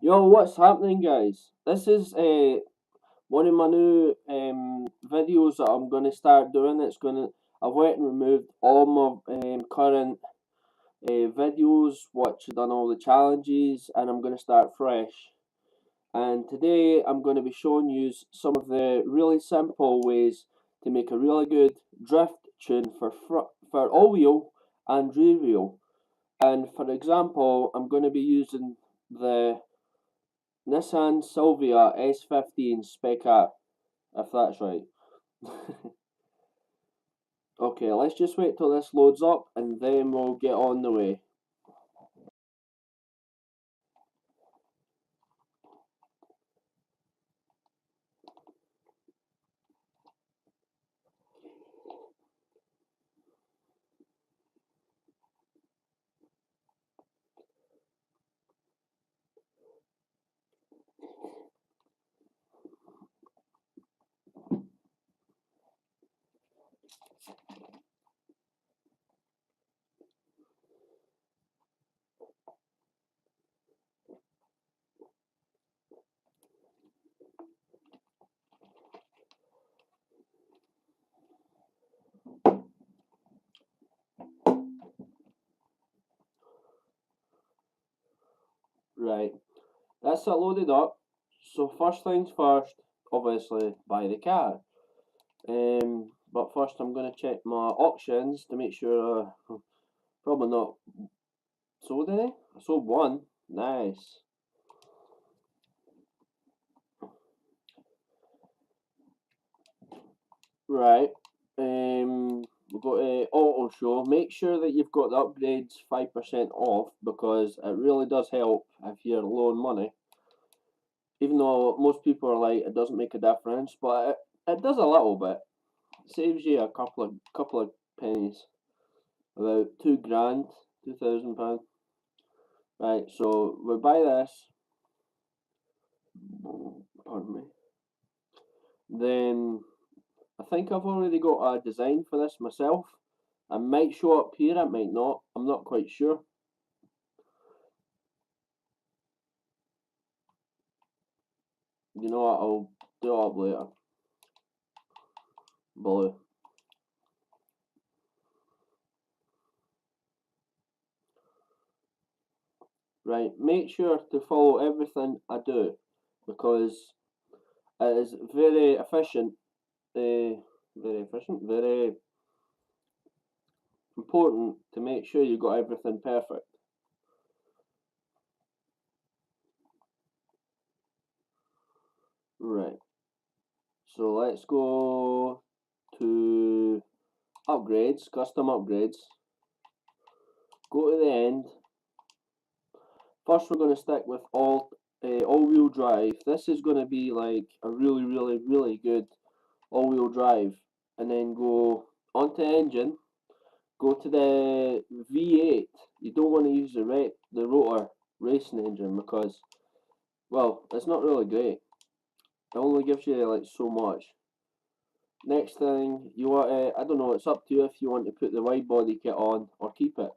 Yo, what's happening, guys? This is one of my new videos that I'm gonna start doing. I've went and removed all my current videos, which have done all the challenges, and I'm gonna start fresh. And today I'm gonna be showing you some of the really simple ways to make a really good drift tune for all wheel and rear wheel. And for example, I'm gonna be using the Nissan Silvia S15 Spec App, if that's right. Okay, let's just wait till this loads up and then we'll get on the way. Right, that's it loaded up. So first things first, obviously buy the car. But first I'm going to check my options to make sure probably not sold any. I sold one. Nice. Right. We've got auto show. Make sure that you've got the upgrades 5% off because it really does help if you're low on money. Even though most people are like it doesn't make a difference, but it does a little bit. It saves you a couple of pennies, about 2 grand, £2,000. Right. So we buy this. Pardon me. Then I think I've already got a design for this myself. It might show up here, it might not. I'm not quite sure. You know what? I'll do it up later. Blue. Right. Make sure to follow everything I do because it is very efficient. Very efficient. Very important to make sure you got everything perfect. Right. So let's go to upgrades, custom upgrades. Go to the end. First, we're going to stick with all-wheel drive. This is going to be like a really good all-wheel drive, and then go onto engine. Go to the V8. You don't want to use the rotor racing engine because, well, it's not really great. It only gives you like so much. Next thing you want to, I don't know, it's up to you if you want to put the wide body kit on or keep it.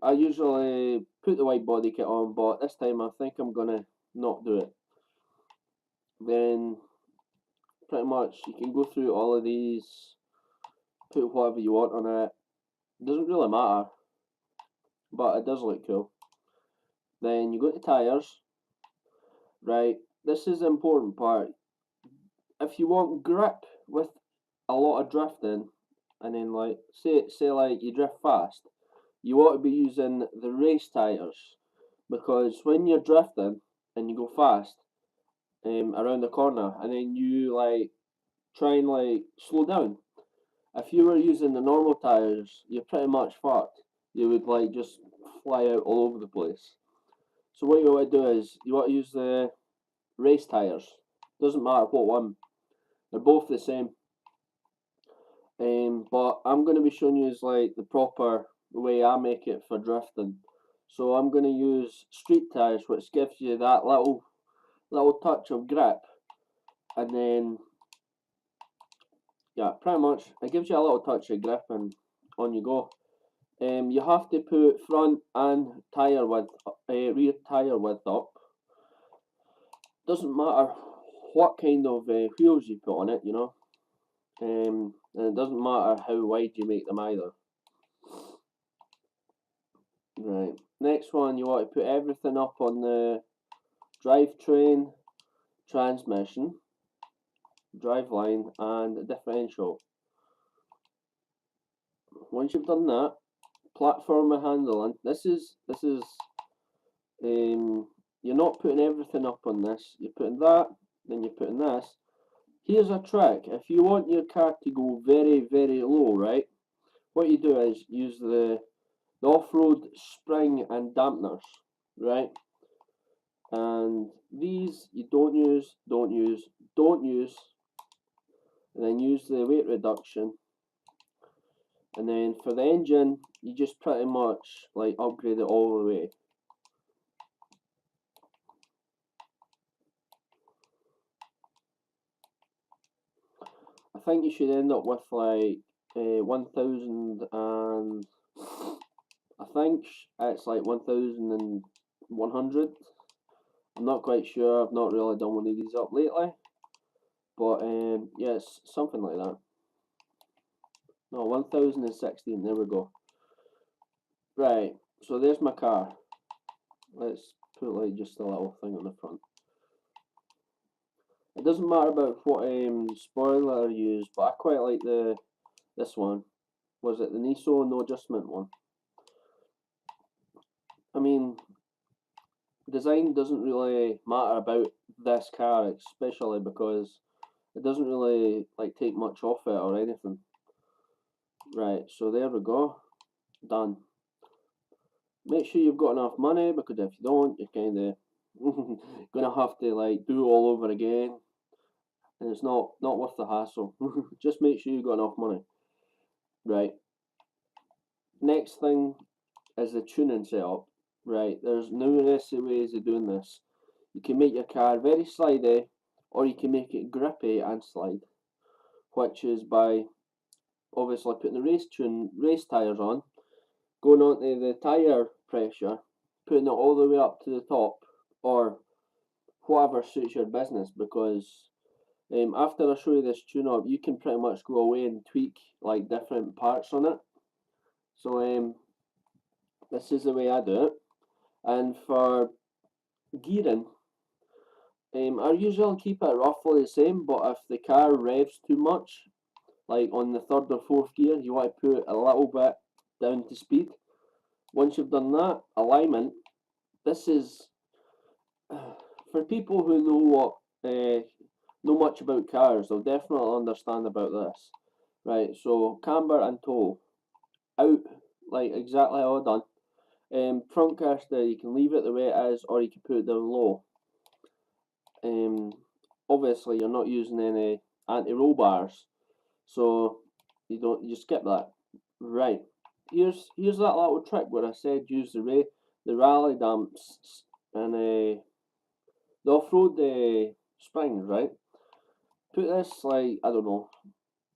I usually put the wide body kit on, but this time I think I'm gonna not do it. Then pretty much you can go through all of these, put whatever you want on it. It doesn't really matter, but it does look cool. Then you go to tires. Right, this is the important part. If you want grip with a lot of drifting, and then like say like you drift fast, you want to be using the race tires because when you're drifting and you go fast around the corner and then you like try and like slow down, if you were using the normal tires, you're pretty much fucked. You would like just fly out all over the place. So what you want to do is you want to use the race tires. Doesn't matter what one. They're both the same. But I'm going to be showing you is like the proper way I make it for drifting. So I'm going to use street tires, which gives you that little touch of grip, and then yeah, pretty much it gives you a little touch of grip, and on you go. You have to put front and tire width, rear tire width up. Doesn't matter what kind of wheels you put on it, you know. And it doesn't matter how wide you make them either. Right. Next one, you want to put everything up on the drivetrain, transmission, driveline, and differential. Once you've done that, platform and handling. You're not putting everything up on this. You're putting that, then you're putting this. Here's a trick. If you want your car to go very, very low, right? What you do is use the off-road spring and dampeners, right? And these you don't use, and then use the weight reduction. And then for the engine, you just pretty much like upgrade it all the way. I think you should end up with like 1,000 and I think it's like 1,100. I'm not quite sure. I've not really done one of these up lately, but yeah, it's something like that. No, 1,016. There we go. Right. So there's my car. Let's put like just a little thing on the front. It doesn't matter about what spoiler I use, but I quite like this one. Was it the Niso no adjustment one? I mean, design doesn't really matter about this car, especially because it doesn't really like take much off it or anything. Right, so there we go. Done. Make sure you've got enough money, because if you don't, you're kind of gonna have to like do all over again, and it's not worth the hassle. Just make sure you've got enough money. Right. Next thing is the tuning setup. Right, there's numerous ways of doing this. You can make your car very slidey, or you can make it grippy and slide, which is by obviously putting the race tyres on, going on to the tyre pressure, putting it all the way up to the top, or whatever suits your business, because after I show you this tune up, you can pretty much go away and tweak like different parts on it. So this is the way I do it. And for gearing, I usually keep it roughly the same, but if the car revs too much, like on the third or fourth gear, you want to put a little bit down to speed. Once you've done that, alignment. This is for people who know much about cars. They'll definitely understand about this. Right, so camber and toe out like exactly how I done. Front caster, you can leave it the way it is, or you can put it down low. Obviously you're not using any anti-roll bars, so you skip that. Right, here's that little trick where I said use the rally dumps and the off-road springs, right? Put this like, I don't know,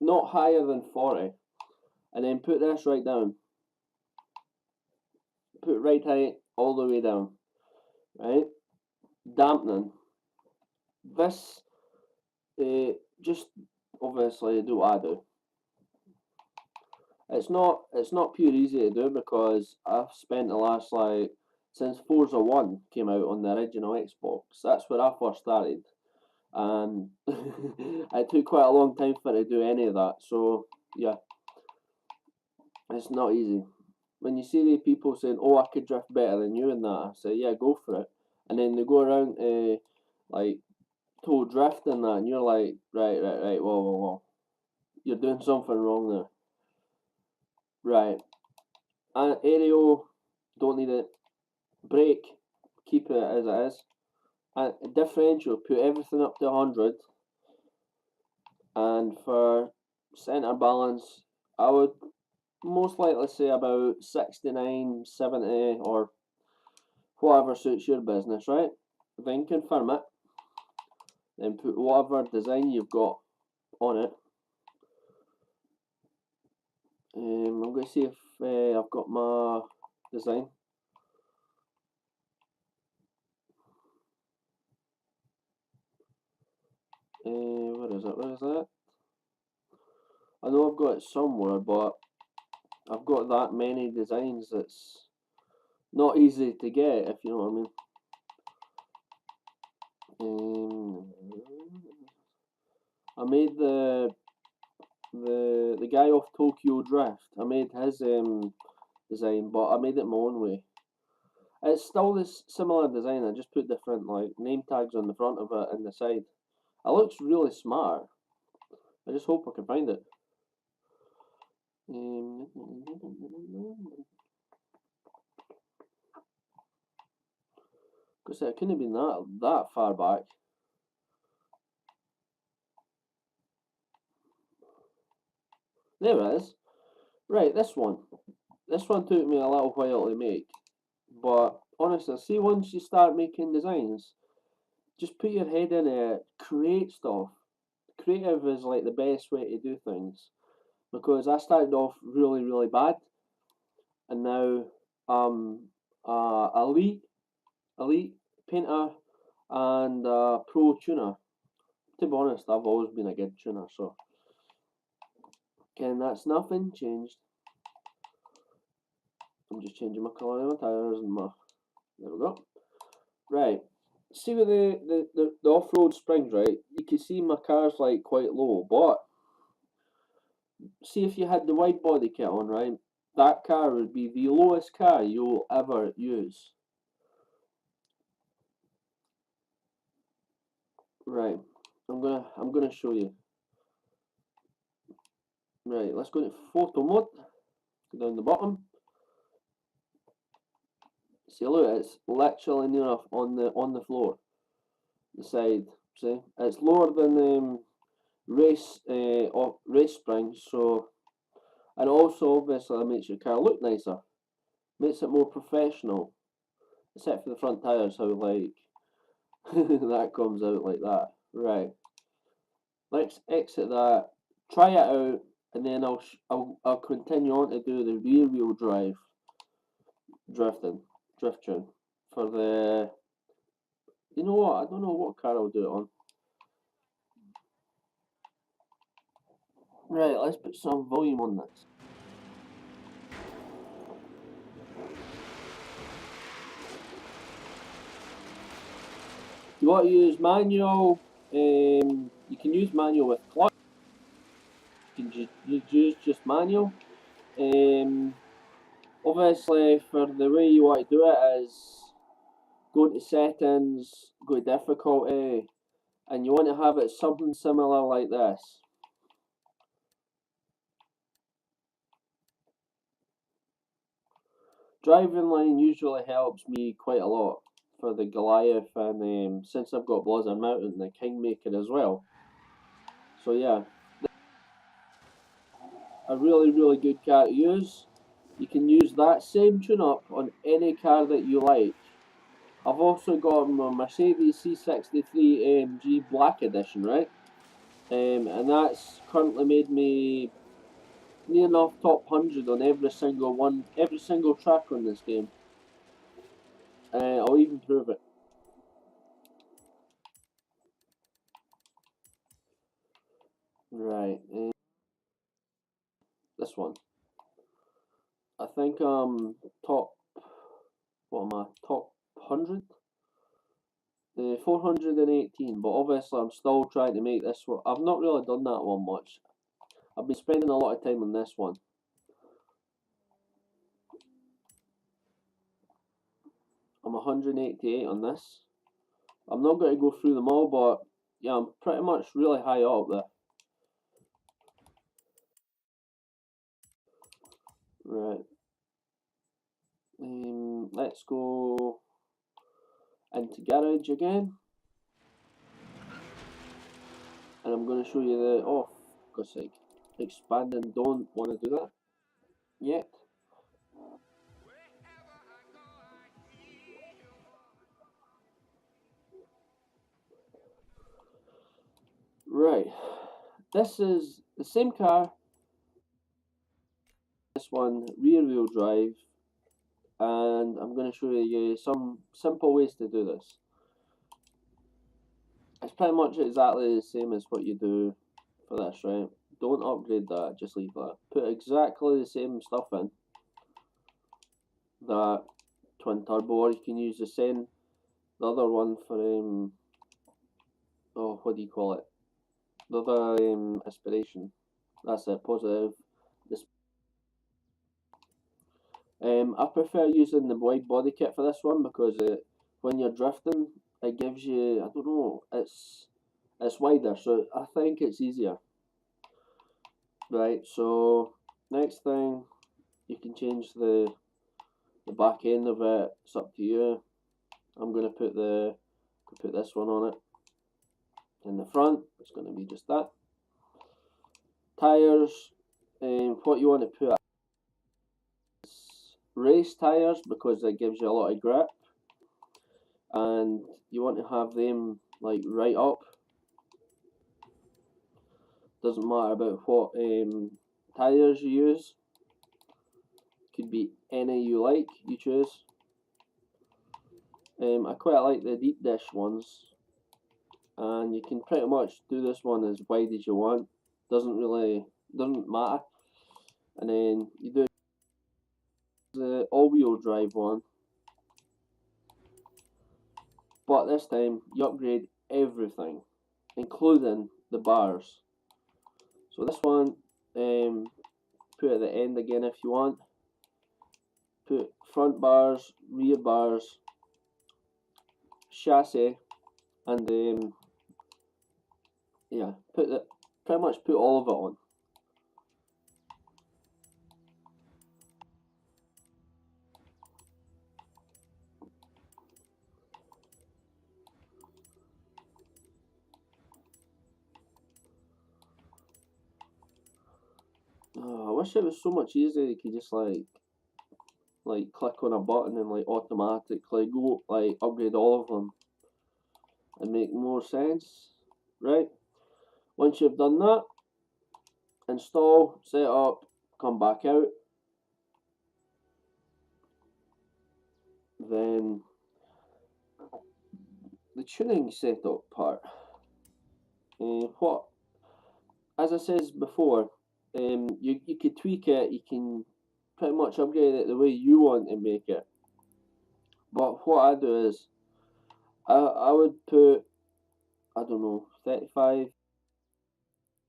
not higher than 40, and then put this right down. Put right height all the way down, right? Dampening. This just obviously do what I do. It's not pure easy to do, because I've spent the last like since Forza 1 came out on the original Xbox. That's where I first started, and it took quite a long time for me to do any of that. So yeah, it's not easy. When you see the people saying, "Oh, I could drift better than you," and that, I say, "Yeah, go for it." And then they go around like toe drift and that, and you're like, right, whoa, you're doing something wrong there. Right. And aerial, don't need it. Brake, keep it as it is. And differential, put everything up to 100. And for centre balance, I would most likely say about 69, 70, or whatever suits your business, right? Then confirm it. Then put whatever design you've got on it. I'm going to see if I've got my design. Where is it? Where is it? I know I've got it somewhere, but I've got that many designs that's not easy to get, if you know what I mean. I made the guy off Tokyo Drift. I made his design, but I made it my own way. It's still this similar design. I just put different like name tags on the front of it and the side. It looks really smart. I just hope I can find it. Because it couldn't have been that far back. There it is. Right, this one. This one took me a little while to make. But honestly, see, once you start making designs, just put your head in it, create stuff. Creative is like the best way to do things. Because I started off really, really bad, and now elite painter and pro tuner. To be honest, I've always been a good tuner, so again, that's nothing changed. I'm just changing my colour of my tyres and my. There we go. Right. See with the off-road springs, right? You can see my car's like quite low, but see if you had the wide body kit on, right? That car would be the lowest car you'll ever use. Right. I'm gonna show you. Right, let's go to photo mode. Go down the bottom. See, look, it's literally near enough on the floor, the side. See, it's lower than race springs, so and also obviously makes your car look nicer, makes it more professional. Except for the front tires, how like that comes out like that. Right, let's exit that, try it out, and then I'll continue on to do the rear wheel drive drift tune for the. You know what? I don't know what car I'll do it on. Right, let's put some volume on this. You want to use manual? You can use manual with clutch. You can use just manual. Um, Obviously, for the way you want to do it is go to settings, go to difficulty, and you want to have it something similar like this. Driving line usually helps me quite a lot for the Goliath, and since I've got Blizzard Mountain, the Kingmaker as well. So yeah, a really really good car to use. You can use that same tune-up on any car that you like. I've also got my Mercedes C63 AMG Black Edition, right? And that's currently made me near enough top 100 on every single track on this game. I'll even prove it. Right, this one. I think top. What am I? Top 100. 418, but obviously I'm still trying to make this one. I've not really done that one much. I've been spending a lot of time on this one. I'm 188 on this. I'm not going to go through them all, but yeah, I'm pretty much really high up there. Right. Let's go into garage again, and I'm going to show you the. Oh, for God's sake! Expanding. Don't want to do that yet. Right. This is the same car. this one rear wheel drive, and I'm going to show you some simple ways to do this. It's pretty much exactly the same as what you do for this, right? Don't upgrade that, just leave that. Put exactly the same stuff in that twin turbo, or you can use the other one for oh, what do you call it? The other aspiration. That's it, positive. I prefer using the wide body kit for this one because when you're drifting, it gives you, I don't know, it's wider, so I think it's easier. Right, so next thing, you can change the back end of it. It's up to you. I'm gonna put this one on it. In the front, it's gonna be just that. Tires, what you want to put is race tires because it gives you a lot of grip, and you want to have them like right up. Doesn't matter about what tires you use. Could be any you like, you choose. I quite like the deep dish ones, and you can pretty much do this one as wide as you want. Doesn't matter. And then you do the all-wheel drive one, but this time you upgrade everything, including the bars. So this one, put at the end again if you want. Put front bars, rear bars, chassis, and yeah, pretty much put all of it on. Oh, I wish it was so much easier. You could just like click on a button and like automatically go like upgrade all of them and make more sense, right? Once you've done that, install, set up, come back out. Then the tuning setup part. What, as I said before, you could tweak it. You can pretty much upgrade it the way you want to make it. But what I do is I would put, I don't know, 35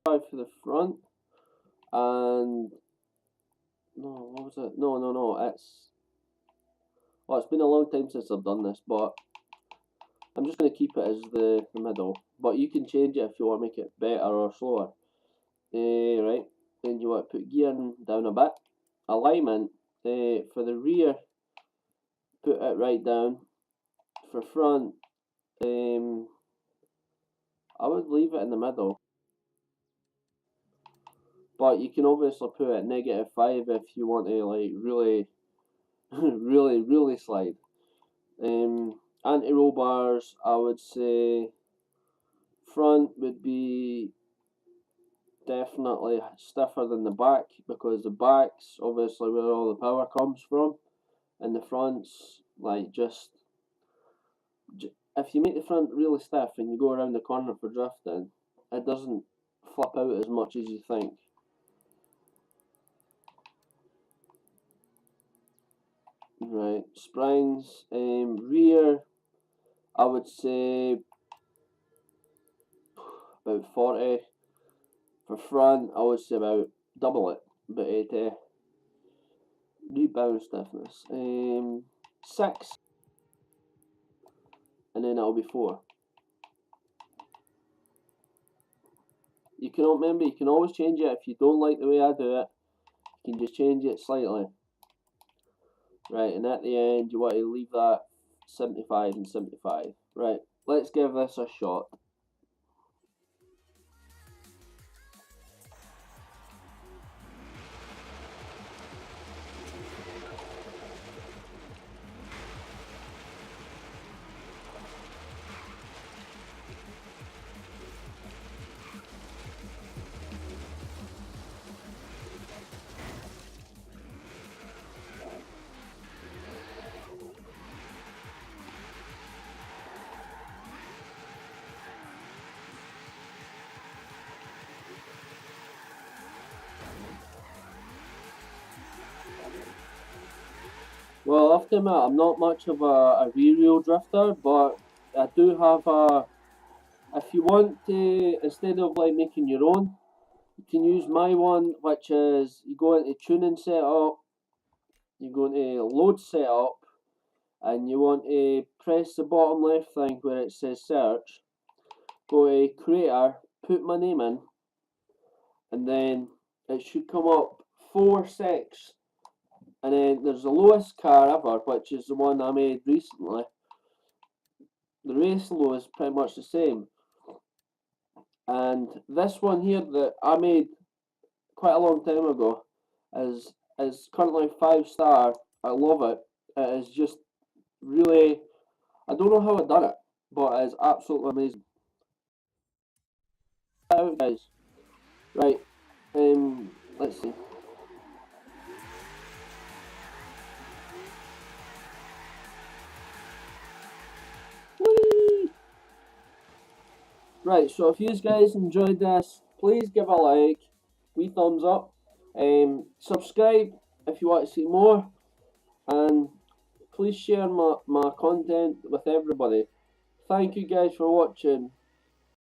for the front, and no, what was it? No, it's been a long time since I've done this, but I'm just going to keep it as the middle. But you can change it if you want to make it better or slower. Right, then you want to put gearing down a bit. Alignment, for the rear, put it right down. For front, I would leave it in the middle. But you can obviously put it -5 if you want to like really, really slide. Anti-roll bars, I would say front would be definitely stiffer than the back because the back's obviously where all the power comes from, and the front's like just if you make the front really stiff and you go around the corner for drifting, it doesn't flip out as much as you think. Right, springs, rear, I would say about 40. For front, I would say about double it, about 80. Rebound stiffness, 6, and then it'll be 4. You can remember, you can always change it if you don't like the way I do it. You can just change it slightly. Right, and at the end, you want to leave that 75 and 75. Right, let's give this a shot. Well, I have to admit, I'm not much of a rear wheel drifter, but I do have a. If you want to, instead of like making your own, you can use my one, which is you go into tuning setup, you go into load setup, and you want to press the bottom left thing where it says search, go to creator, put my name in, and then it should come up 4.6, and then there's the lowest car ever, which is the one I made recently. The race low is pretty much the same, and this one here that I made quite a long time ago is currently 5 star. I love it. It is just really, I don't know how I done it, but it is absolutely amazing. Out guys, right? Let's see. Whee! Right, so if you guys enjoyed this, please give a like, wee thumbs up, subscribe if you want to see more, and please share my content with everybody. Thank you guys for watching.